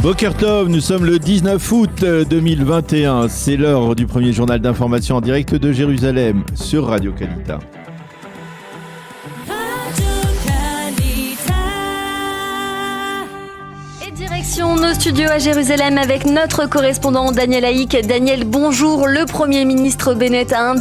Boker Tov, nous sommes le 19 août 2021. C'est l'heure du premier journal d'information en direct de Jérusalem sur Radio Kalita. Direction nos studios à Jérusalem avec notre correspondant Daniel Haïk. Daniel, bonjour. Le Premier ministre Bennett a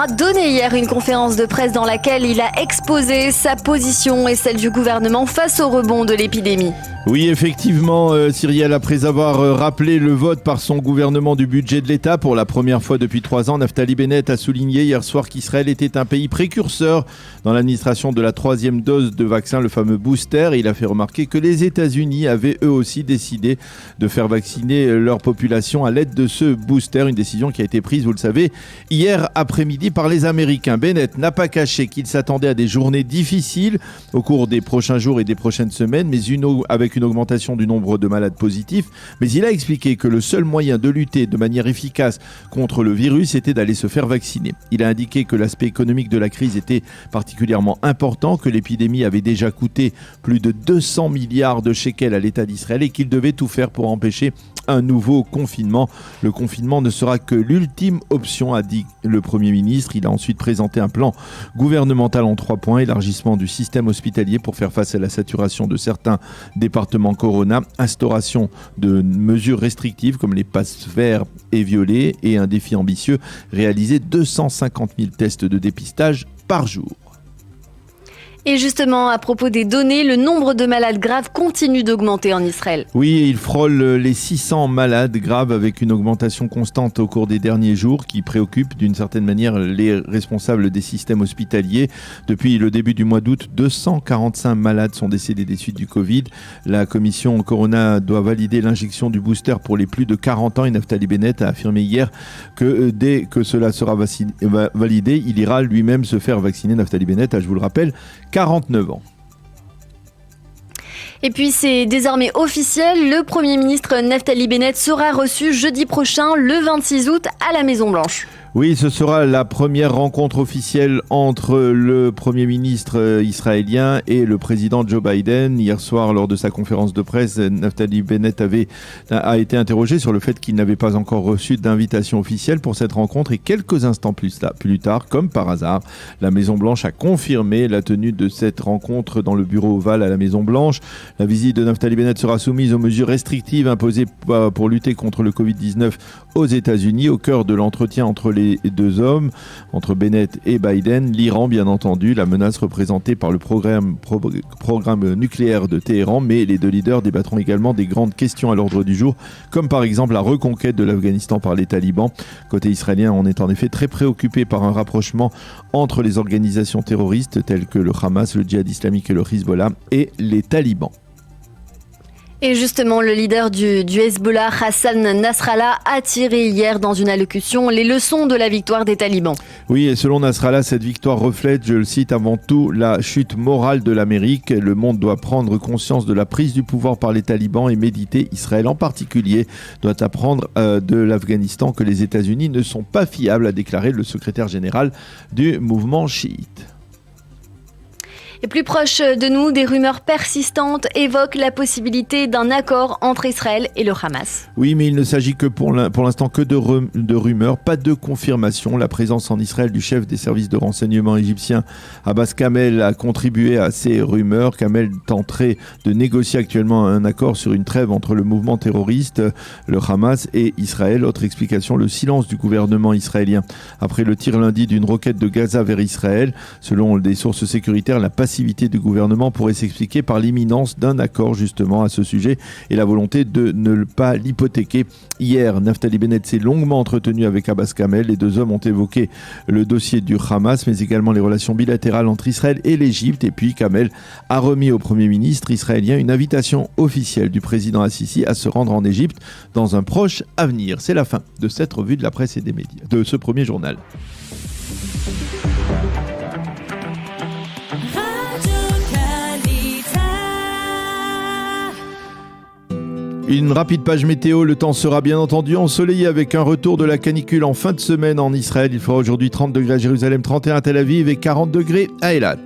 donné hier une conférence de presse dans laquelle il a exposé sa position et celle du gouvernement face au rebond de l'épidémie. Oui, effectivement, Cyrielle, après avoir rappelé le vote par son gouvernement du budget de l'État pour la première fois depuis 3 ans, Naftali Bennett a souligné hier soir qu'Israël était un pays précurseur dans l'administration de la 3e dose de vaccin, le fameux booster. Et il a fait remarquer que les États-Unis avaient eux aussi décidé de faire vacciner leur population à l'aide de ce booster, une décision qui a été prise, vous le savez, hier après-midi par les Américains. Bennett n'a pas caché qu'il s'attendait à des journées difficiles au cours des prochains jours et des prochaines semaines, mais avec une augmentation du nombre de malades positifs. Mais il a expliqué que le seul moyen de lutter de manière efficace contre le virus était d'aller se faire vacciner. Il a indiqué que l'aspect économique de la crise était particulièrement important, que l'épidémie avait déjà coûté plus de 200 milliards de shekels à l'État d'Israël et qu'il devait tout faire pour empêcher un nouveau confinement. Le confinement ne sera que l'ultime option, a dit le Premier ministre. Il a ensuite présenté un plan gouvernemental en 3 points. Élargissement du système hospitalier pour faire face à la saturation de certains départements Corona, instauration de mesures restrictives comme les passes verts et violets et un défi ambitieux, réaliser 250 000 tests de dépistage par jour. Et justement, à propos des données, le nombre de malades graves continue d'augmenter en Israël. Oui, il frôle les 600 malades graves avec une augmentation constante au cours des derniers jours qui préoccupe d'une certaine manière les responsables des systèmes hospitaliers. Depuis le début du mois d'août, 245 malades sont décédés des suites du Covid. La commission Corona doit valider l'injection du booster pour les plus de 40 ans et Naftali Bennett a affirmé hier que dès que cela sera validé, il ira lui-même se faire vacciner. Naftali Bennett a, je vous le rappelle, 49 ans. Et puis c'est désormais officiel, le Premier ministre Naftali Bennett sera reçu jeudi prochain, le 26 août, à la Maison-Blanche. Oui, ce sera la première rencontre officielle entre le Premier ministre israélien et le président Joe Biden. Hier soir, lors de sa conférence de presse, Naftali Bennett a été interrogé sur le fait qu'il n'avait pas encore reçu d'invitation officielle pour cette rencontre. Et quelques instants plus tard, comme par hasard, la Maison-Blanche a confirmé la tenue de cette rencontre dans le bureau ovale à la Maison-Blanche. La visite de Naftali Bennett sera soumise aux mesures restrictives imposées pour lutter contre le Covid-19 aux États-Unis, au cœur de l'entretien entre les deux hommes, entre Bennett et Biden, l'Iran bien entendu, la menace représentée par le programme nucléaire de Téhéran, mais les deux leaders débattront également des grandes questions à l'ordre du jour, comme par exemple la reconquête de l'Afghanistan par les talibans. Côté israélien, on est en effet très préoccupé par un rapprochement entre les organisations terroristes telles que le Hamas, le Djihad islamique et le Hezbollah et les talibans. Et justement, le leader du Hezbollah, Hassan Nasrallah, a tiré hier dans une allocution les leçons de la victoire des talibans. Oui, et selon Nasrallah, cette victoire reflète, je le cite, avant tout la chute morale de l'Amérique. Le monde doit prendre conscience de la prise du pouvoir par les talibans et méditer. Israël en particulier doit apprendre de l'Afghanistan que les États-Unis ne sont pas fiables, a déclaré le secrétaire général du mouvement chiite. Et plus proche de nous, des rumeurs persistantes évoquent la possibilité d'un accord entre Israël et le Hamas. Oui, mais il ne s'agit que pour l'instant que de rumeurs, pas de confirmation. La présence en Israël du chef des services de renseignement égyptien, Abbas Kamel, a contribué à ces rumeurs. Kamel tenterait de négocier actuellement un accord sur une trêve entre le mouvement terroriste, le Hamas et Israël. Autre explication, le silence du gouvernement israélien après le tir lundi d'une roquette de Gaza vers Israël. Selon des sources sécuritaires, la passivité du gouvernement pourrait s'expliquer par l'imminence d'un accord justement à ce sujet et la volonté de ne pas l'hypothéquer. Hier, Naftali Bennett s'est longuement entretenu avec Abbas Kamel. Les deux hommes ont évoqué le dossier du Hamas, mais également les relations bilatérales entre Israël et l'Égypte. Et puis Kamel a remis au Premier ministre israélien une invitation officielle du président Assisi à se rendre en Égypte dans un proche avenir. C'est la fin de cette revue de la presse et des médias, de ce premier journal. Une rapide page météo, le temps sera bien entendu ensoleillé avec un retour de la canicule en fin de semaine en Israël. Il fera aujourd'hui 30 degrés à Jérusalem, 31 à Tel Aviv et 40 degrés à Eilat.